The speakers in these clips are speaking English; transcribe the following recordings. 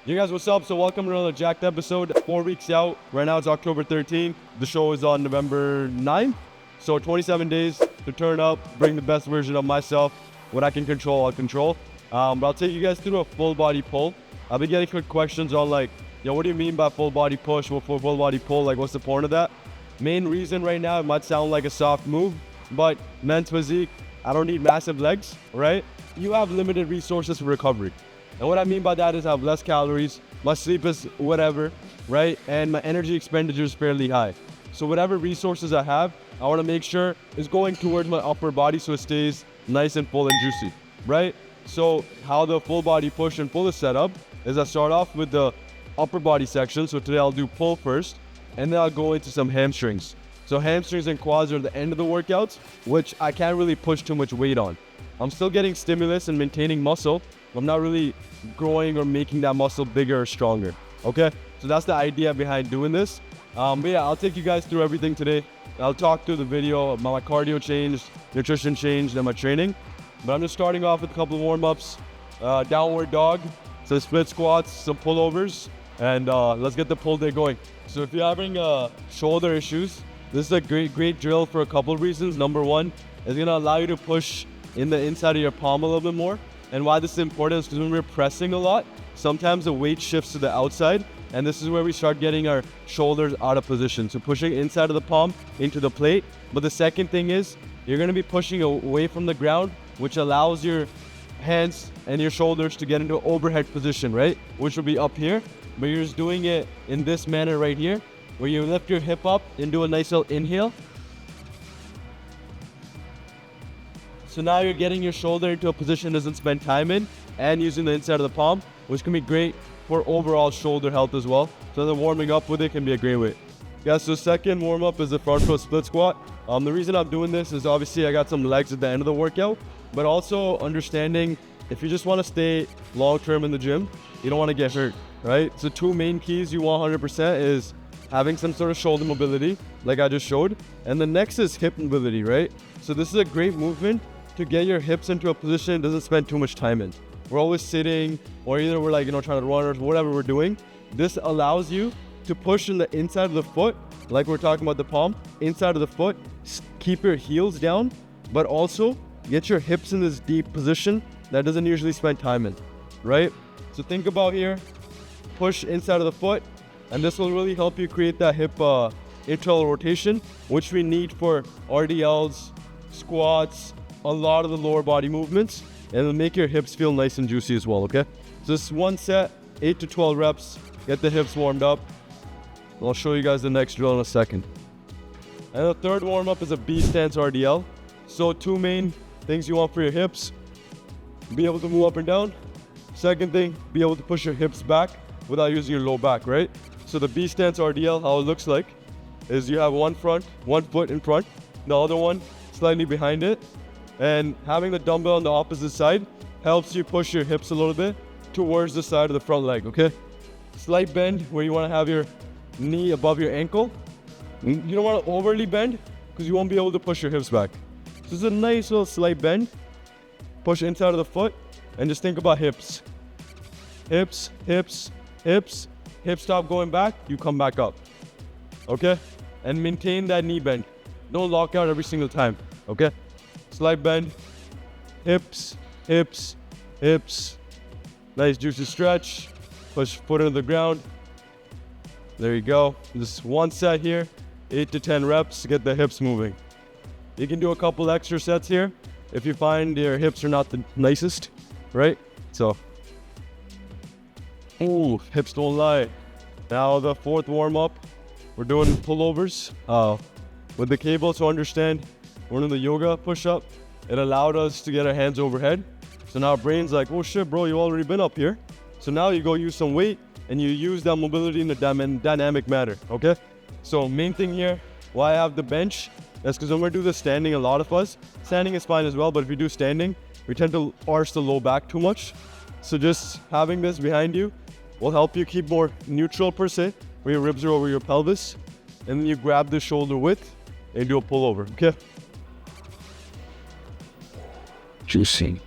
You guys, what's up? So welcome to another Jacked episode. 4 weeks out. Right now it's October 13th. The show is on November 9th. So 27 days to turn up, bring the best version of myself. What I can control, I'll control. But I'll take you guys through a full body pull. I'll be getting quick questions on like, yo, what do you mean by full body push? What full body pull? Like, what's the point of that? Main reason right now, it might sound like a soft move, but men's physique, I don't need massive legs, right? You have limited resources for recovery. And what I mean by that is I have less calories, my sleep is whatever, right? And my energy expenditure is fairly high. So whatever resources I have, I want to make sure is going towards my upper body so it stays nice and full and juicy, right? So how the full body push and pull is set up is I start off with the upper body section. So today I'll do pull first, and then I'll go into some hamstrings. So hamstrings and quads are the end of the workouts, which I can't really push too much weight on. I'm still getting stimulus and maintaining muscle. I'm not really growing or making that muscle bigger or stronger, okay? So that's the idea behind doing this. But yeah, I'll take you guys through everything today. I'll talk through the video about my cardio change, nutrition change, and my training. But I'm just starting off with a couple of warm-ups. Downward dog, some split squats, some pullovers, and let's get the pull day going. So if you're having shoulder issues, this is a great drill for a couple of reasons. Number one, it's gonna allow you to push in the inside of your palm a little bit more. And why this is important is because when we're pressing a lot, sometimes the weight shifts to the outside, and this is where we start getting our shoulders out of position. So pushing inside of the palm into the plate. But the second thing is, you're gonna be pushing away from the ground, which allows your hands and your shoulders to get into an overhead position, right? Which will be up here, but you're just doing it in this manner right here, where you lift your hip up and do a nice little inhale. So now you're getting your shoulder into a position that doesn't spend time in, and using the inside of the palm, which can be great for overall shoulder health as well. So the warming up with it can be a great way. Guys, so second warm up is the front foot split squat. The reason I'm doing this is obviously I got some legs at the end of the workout, but also understanding if you just want to stay long term in the gym, you don't want to get hurt, right? So two main keys you want 100% is having some sort of shoulder mobility, like I just showed, and the next is hip mobility, right? So this is a great movement to get your hips into a position it doesn't spend too much time in. We're always sitting, or either we're like, trying to run or whatever we're doing. This allows you to push in the inside of the foot, like we're talking about the palm, inside of the foot, keep your heels down, but also get your hips in this deep position that doesn't usually spend time in, right? So think about here, push inside of the foot, and this will really help you create that hip internal rotation, which we need for RDLs, squats, a lot of the lower body movements, and it'll make your hips feel nice and juicy as well, okay? So this is one set, 8 to 12 reps, get the hips warmed up. I'll show you guys the next drill in a second. And the third warm up is a B stance RDL. So two main things you want for your hips: be able to move up and down. Second thing, be able to push your hips back without using your low back, right? So the B stance RDL, how it looks like is you have one foot in front, the other one slightly behind it, and having the dumbbell on the opposite side helps you push your hips a little bit towards the side of the front leg, okay? Slight bend where you want to have your knee above your ankle. You don't want to overly bend because you won't be able to push your hips back. So this is a nice little slight bend. Push inside of the foot and just think about hips. Hips, hips, hips. Hips stop going back, you come back up, okay? And maintain that knee bend. Don't lock out every single time, okay? Slight bend, hips, hips, hips. Nice juicy stretch. Push foot into the ground. There you go. Just one set here, 8 to 10 reps to get the hips moving. You can do a couple extra sets here if you find your hips are not the nicest, right? So, ooh, hips don't lie. Now the fourth warm up, we're doing pullovers with the cable. So understand, we're in the yoga push-up. It allowed us to get our hands overhead. So now our brain's like, oh shit, bro, you already been up here. So now you go use some weight and you use that mobility in a dynamic manner, okay? So main thing here, why I have the bench, that's because when we do the standing, a lot of us, standing is fine as well, but if you do standing, we tend to arch the low back too much. So just having this behind you will help you keep more neutral per se, where your ribs are over your pelvis, and then you grab the shoulder width and do a pullover, okay? JOOCY.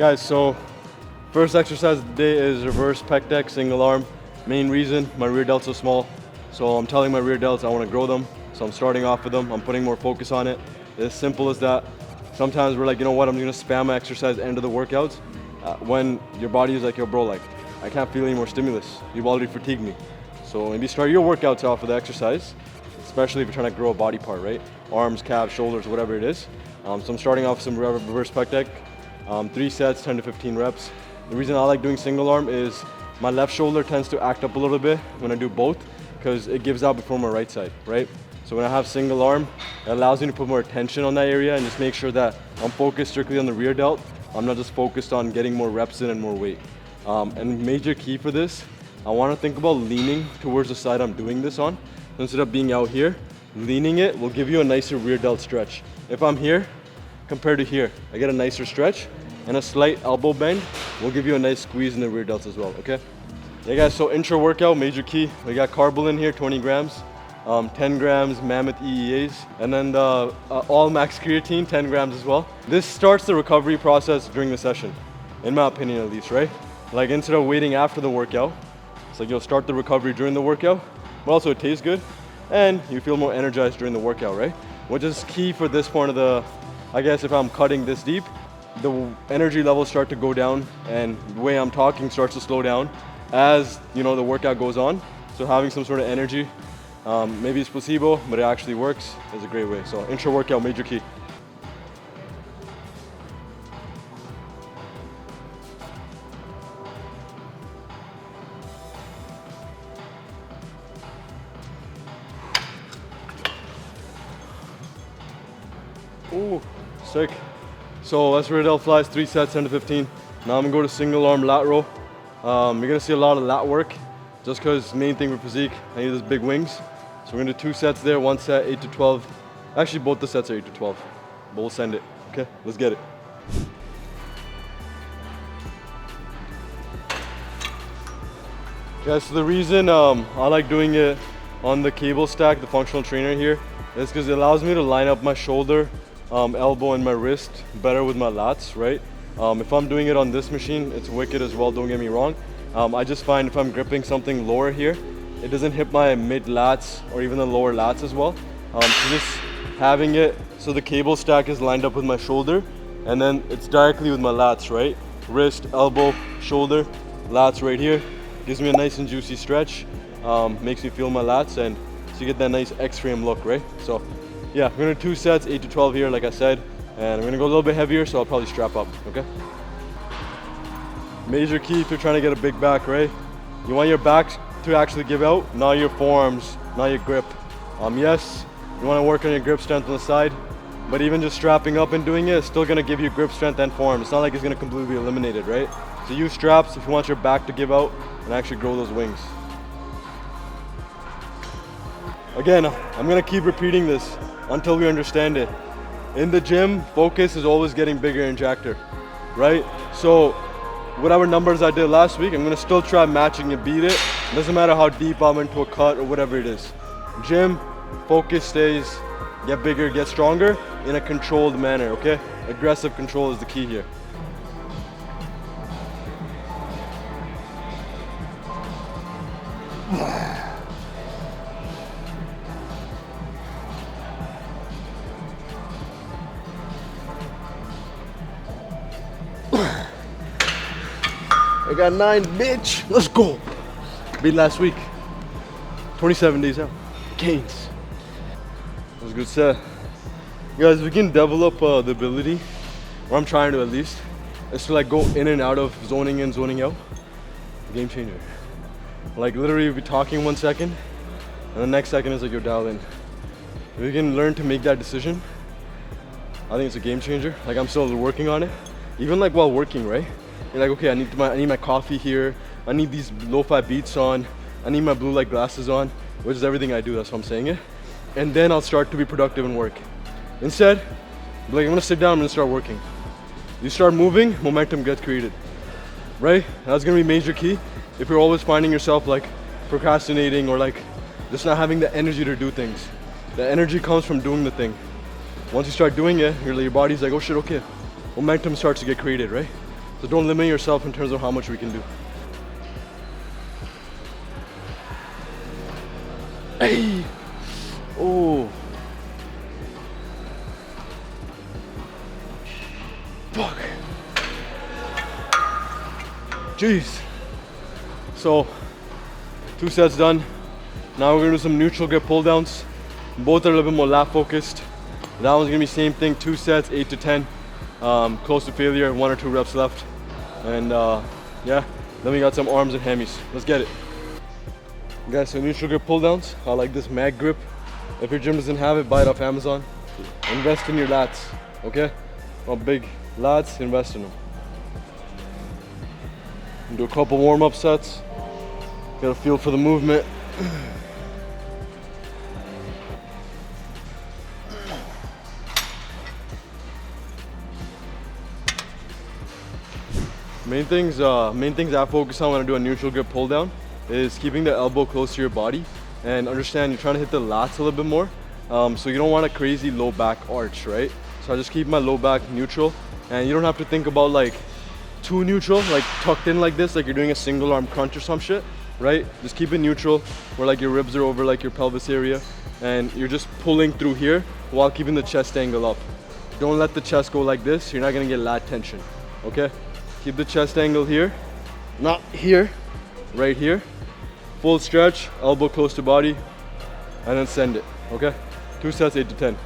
Guys, so first exercise of the day is reverse pec deck, single arm. Main reason, my rear delts are small. So I'm telling my rear delts I want to grow them. So I'm starting off with them. I'm putting more focus on it. It's as simple as that. Sometimes we're like, you know what, I'm gonna spam my exercise end of the workouts. When your body is like, yo bro, like, I can't feel any more stimulus. You've already fatigued me. So maybe start your workouts off with the exercise, especially if you're trying to grow a body part, right? Arms, calves, shoulders, whatever it is. So I'm starting off with some reverse pec deck. 3 sets, 10 to 15 reps. The reason I like doing single arm is my left shoulder tends to act up a little bit when I do both because it gives out before my right side, right? So when I have single arm, it allows me to put more attention on that area and just make sure that I'm focused strictly on the rear delt. I'm not just focused on getting more reps in and more weight. And major key for this, I want to think about leaning towards the side I'm doing this on. Instead of being out here, leaning it will give you a nicer rear delt stretch. If I'm here, compared to here, I get a nicer stretch, and a slight elbow bend will give you a nice squeeze in the rear delts as well, okay? Yeah guys, so intra workout, major key. We got Carbol in here, 20 grams, 10 grams Mammoth EEAs, and then the All Max Creatine, 10 grams as well. This starts the recovery process during the session, in my opinion at least, right? Like instead of waiting after the workout, it's like you'll start the recovery during the workout, but also it tastes good, and you feel more energized during the workout, right? Which is key for this point of the, I guess if I'm cutting this deep, the energy levels start to go down and the way I'm talking starts to slow down as, you know, the workout goes on. So having some sort of energy, maybe it's placebo, but it actually works, is a great way. So intra workout, major key. Ooh, sick. So that's rear delt flies, 3 sets, 10 to 15. Now I'm gonna go to single arm lat row. You're gonna see a lot of lat work just because main thing with physique, I need those big wings. So we're gonna do 2 sets there, 1 set, 8 to 12. Actually, both the sets are 8 to 12, but we'll send it. Okay, let's get it. Okay, so the reason I like doing it on the cable stack, the functional trainer here, is because it allows me to line up my shoulder, elbow, and my wrist better with my lats, right? If I'm doing it on this machine, it's wicked as well, don't get me wrong. I just find if I'm gripping something lower here, it doesn't hit my mid lats or even the lower lats as well. So just having it so the cable stack is lined up with my shoulder, and then it's directly with my lats, right? Wrist, elbow, shoulder, lats right here. Gives me a nice and juicy stretch, makes me feel my lats, and so you get that nice X-frame look, right? So yeah, we're gonna do 2 sets, 8 to 12 here, like I said, and I'm gonna go a little bit heavier, so I'll probably strap up, okay? Major key if you're trying to get a big back, right? You want your back to actually give out, not your forearms, not your grip. Yes, you wanna work on your grip strength on the side, but even just strapping up and doing it is still gonna give you grip strength and forearm. It's not like it's gonna completely be eliminated, right? So use straps if you want your back to give out and actually grow those wings. Again, I'm gonna keep repeating this until we understand it. In the gym, focus is always getting bigger and jackeder, right? So whatever numbers I did last week, I'm gonna still try matching and beat it. Doesn't matter how deep I'm into a cut or whatever it is. Gym, focus stays, get bigger, get stronger in a controlled manner, okay? Aggressive control is the key here. I got 9, bitch. Let's go. Beat last week. 27 days out. Gainz. That was a good set. Guys, we can develop the ability, or I'm trying to at least, is to like go in and out of zoning in, zoning out. Game changer. Like literally you'll be talking 1 second, and the next second is like you're dialed in. If we can learn to make that decision, I think it's a game changer. Like I'm still working on it. Even like while working, right? You're like, okay, I need my coffee here. I need these lo-fi beats on. I need my blue light glasses on, which is everything I do. That's why I'm saying it. And then I'll start to be productive and work. Instead, like I'm gonna sit down, I'm gonna start working. You start moving, momentum gets created, right? That's gonna be major key. If you're always finding yourself like procrastinating or like just not having the energy to do things. The energy comes from doing the thing. Once you start doing it, your body's like, oh shit, okay. Momentum starts to get created, right? So don't limit yourself in terms of how much we can do. Hey! Oh! Fuck! Jeez! So, 2 sets done. Now we're gonna do some neutral grip pull downs. Both are a little bit more lat focused. That one's gonna be same thing, 2 sets, 8 to 10. Close to failure, 1 or 2 reps left. And yeah, then we got some arms and hammies. Let's get it. Guys, so neutral grip pull downs. I like this mag grip. If your gym doesn't have it, buy it off Amazon. Invest in your lats, okay? Want big lats, invest in them. Do a couple warm-up sets. Get a feel for the movement. Main things I focus on when I do a neutral grip pull down is keeping the elbow close to your body, and understand you're trying to hit the lats a little bit more. So you don't want a crazy low back arch, right? So I just keep my low back neutral, and you don't have to think about like too neutral, like tucked in like this, like you're doing a single arm crunch or some shit, right? Just keep it neutral, where like your ribs are over like your pelvis area, and you're just pulling through here while keeping the chest angle up. Don't let the chest go like this, you're not gonna get lat tension, okay? Keep the chest angle here, not here, right here. Full stretch, elbow close to body, and then send it, okay? 2 sets, 8 to 10.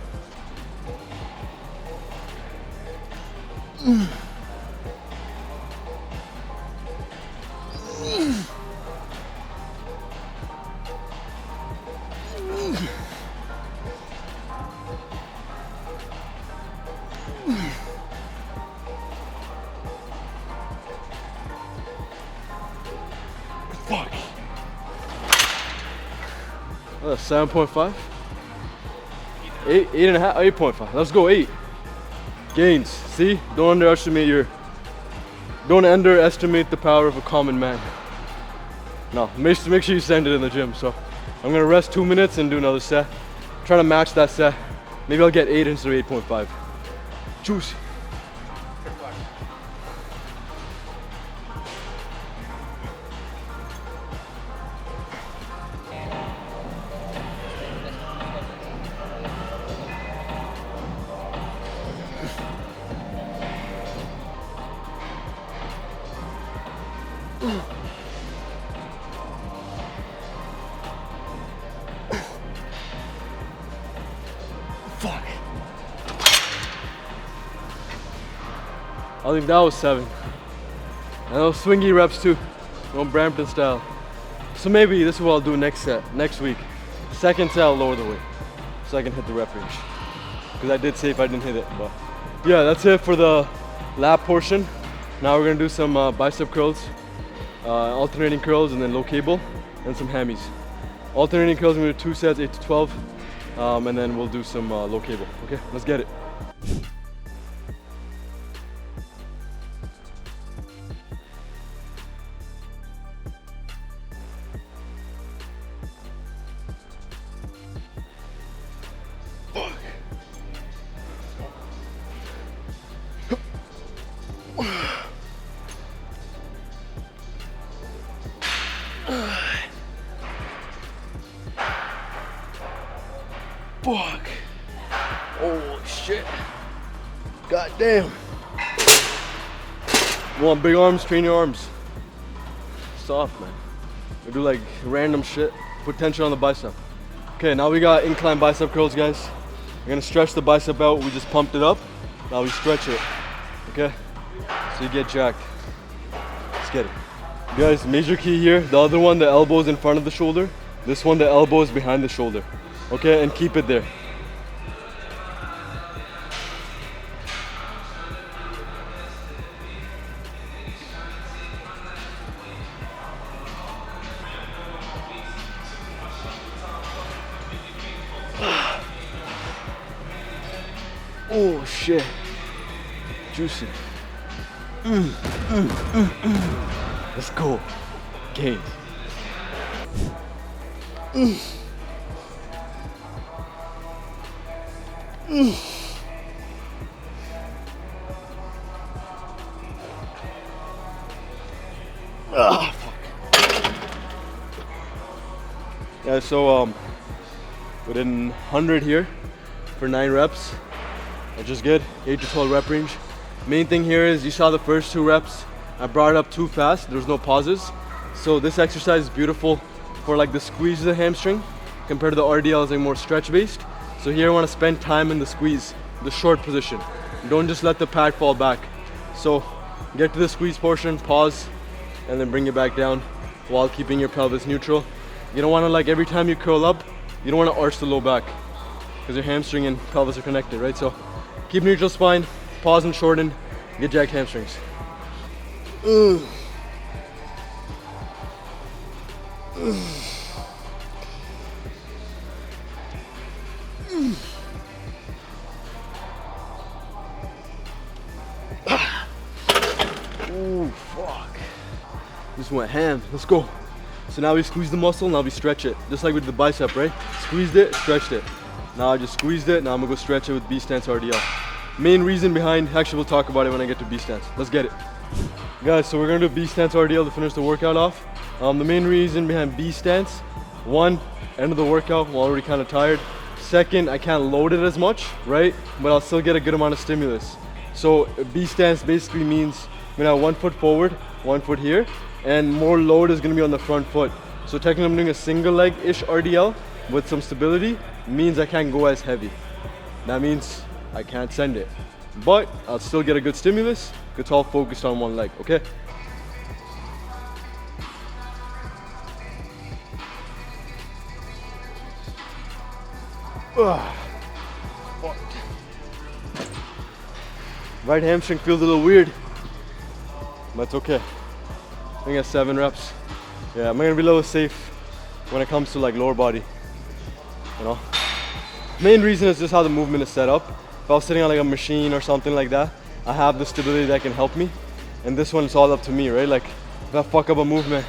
Fuck. 7.5? 8.5, 8.5. Let's go 8. Gainz. See? Don't underestimate the power of a common man. No, make sure you send it in the gym. So I'm gonna rest 2 minutes and do another set. Trying to match that set. Maybe I'll get 8 instead of 8.5. Juicy. Fuck. I think that was 7. And those swingy reps too, going Brampton style. So maybe this is what I'll do next week. Second set I'll lower the weight, so I can hit the rep range. Because I did say if I didn't hit it, but yeah, that's it for the lat portion. Now we're gonna do some bicep curls, alternating curls, and then low cable, and some hammies. Alternating curls, we're gonna do 2 sets, 8 to 12, and then we'll do some low cable. Okay, let's get it. Fuck. Oh shit. God damn. You want big arms? Train your arms. Soft, man. We do like random shit. Put tension on the bicep. Okay, now we got incline bicep curls, guys. We're gonna stretch the bicep out. We just pumped it up. Now we stretch it. Okay? So you get jacked. Let's get it. Guys, major key here. The other one, the elbow is in front of the shoulder. This one, the elbow is behind the shoulder. Okay, and keep it there. Oh shit. Juicy. Let's go. Gainz. Guys, so within 100 here for 9 reps, which is good. 8 to 12 rep range. Main thing here is you saw the first 2 reps. I brought it up too fast. There's no pauses. So this exercise is beautiful for like the squeeze of the hamstring compared to the RDL is like more stretch based. So here I want to spend time in the squeeze, the short position. Don't just let the pad fall back. So get to the squeeze portion, pause, and then bring it back down while keeping your pelvis neutral. You don't want to, like, every time you curl up, you don't want to arch the low back because your hamstring and pelvis are connected, right? So keep neutral spine, pause and shorten, get jacked hamstrings. Ooh, fuck. Just went ham. Let's go. So now we squeeze the muscle, now we stretch it. Just like with the bicep, right? Squeezed it, stretched it. Now I just squeezed it, now I'm gonna go stretch it with B stance RDL. Main reason behind, actually we'll talk about it when I get to B stance. Let's get it. Guys, so we're gonna do B stance RDL to finish the workout off. The main reason behind B stance, one, end of the workout, I'm already kind of tired. Second, I can't load it as much, right? But I'll still get a good amount of stimulus. So B stance basically means I'm gonna have 1 foot forward, 1 foot here, and more load is gonna be on the front foot. So technically I'm doing a single leg-ish RDL with some stability, means I can't go as heavy. That means I can't send it. But I'll still get a good stimulus, because it's all focused on one leg, okay? Fuck. Right hamstring feels a little weird, but it's okay. I think at 7 reps. Yeah, I'm gonna be a little safe when it comes to like lower body, you know? Main reason is just how the movement is set up. If I was sitting on like a machine or something like that, I have the stability that can help me. And this one, it's all up to me, right? Like, if I fuck up a movement,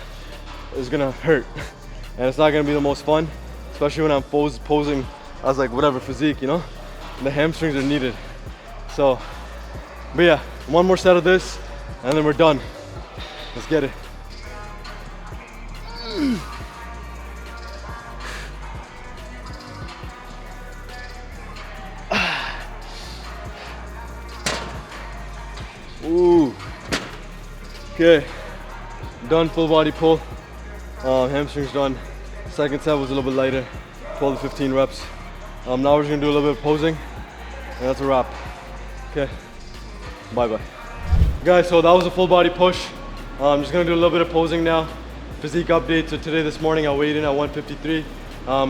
it's gonna hurt. And it's not gonna be the most fun, especially when I'm posing as like whatever physique, you know? The hamstrings are needed. So, but yeah, 1 more set of this, and then we're done. Let's get it. Ooh. Okay. Done full body pull. Hamstrings done. Second set was a little bit lighter. 12 to 15 reps. Now we're just gonna do a little bit of posing, and that's a wrap. Okay. Bye bye. Guys, so that was a full body push. I'm just gonna do a little bit of posing now. Physique update. So today, this morning, I weighed in at 153.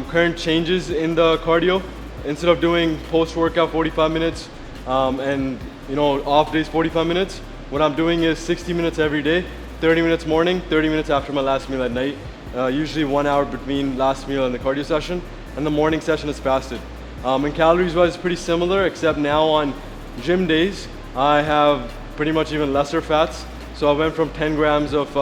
Current changes in the cardio. Instead of doing post-workout 45 minutes and off days 45 minutes, what I'm doing is 60 minutes every day, 30 minutes morning, 30 minutes after my last meal at night. Usually 1 hour between last meal and the cardio session, and the morning session is fasted. And calories wise, it's pretty similar, except now on gym days, I have pretty much even lesser fats. So I went from 10 grams of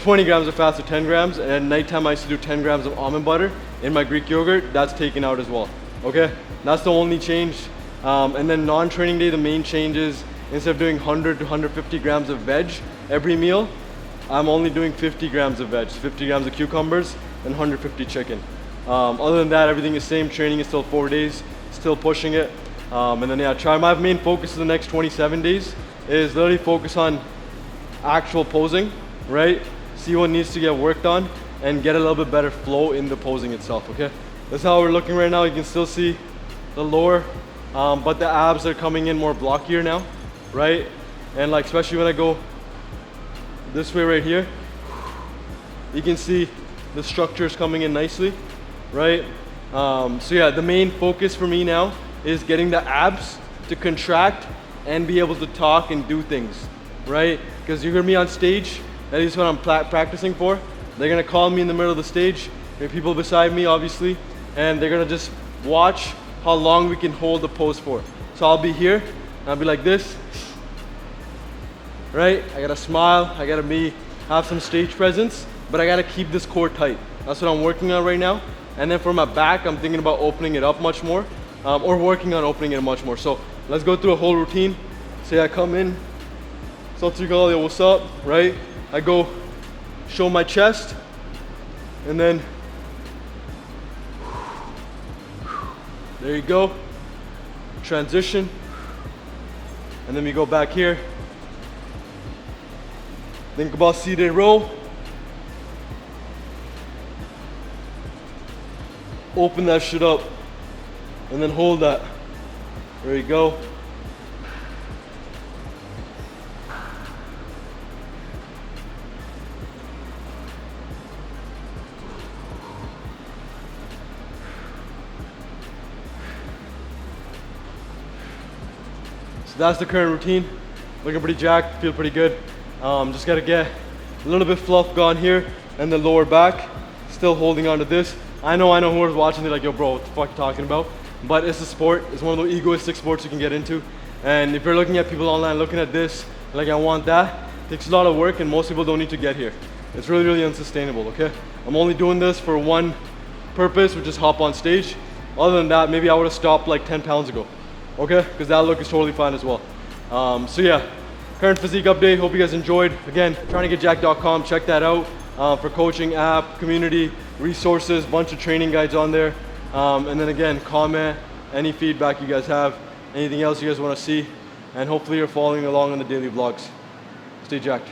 20 grams of fats to 10 grams, and at nighttime I used to do 10 grams of almond butter in my Greek yogurt. That's taken out as well. Okay, that's the only change. And then non-training day, the main change is instead of doing 100 to 150 grams of veg every meal, I'm only doing 50 grams of veg, 50 grams of cucumbers, and 150 chicken. Other than that, everything is same. Training is still 4 days, still pushing it. And then yeah, try. My main focus for the next 27 days is literally focus on actual posing, right? See what needs to get worked on and get a little bit better flow in the posing itself, okay? That's how we're looking right now. You can still see the lower, but the abs are coming in more blockier now, right? And like, especially when I go this way right here, you can see the structures coming in nicely, right? So yeah, the main focus for me now is getting the abs to contract and be able to talk and do things, right? Because you're gonna be on stage, that is what I'm practicing for. They're gonna call me in the middle of the stage, there are people beside me obviously, and they're gonna just watch how long we can hold the pose for. So I'll be here, and I'll be like this, right? I gotta smile, I gotta have some stage presence, but I gotta keep this core tight. That's what I'm working on right now. And then for my back, I'm thinking about opening it up much more, or working on opening it much more. So let's go through a whole routine. Say I come in, yo, what's up, right? I go show my chest, and then There you go. Transition. And then we go back here. Think about seated row. Open that shit up. And then hold that. There you go. So that's the current routine. Looking pretty jacked, feel pretty good. Just gotta get a little bit fluff gone here and the lower back. Still holding on to this. I know whoever's watching, they're like, yo bro, what the fuck are you talking about? But it's a sport, it's one of those egoistic sports you can get into. And if you're looking at people online looking at this, like I want that, it takes a lot of work and most people don't need to get here. It's really, really unsustainable, okay? I'm only doing this for one purpose, which is hop on stage. Other than that, maybe I would have stopped like 10 pounds ago, okay? Because that look is totally fine as well. So yeah, current physique update, hope you guys enjoyed. Again, tryingtogetjacked.com, check that out for coaching, app, community, resources, bunch of training guides on there. And then again, comment any feedback you guys have, anything else you guys want to see, and hopefully you're following along on the daily vlogs. Stay jacked.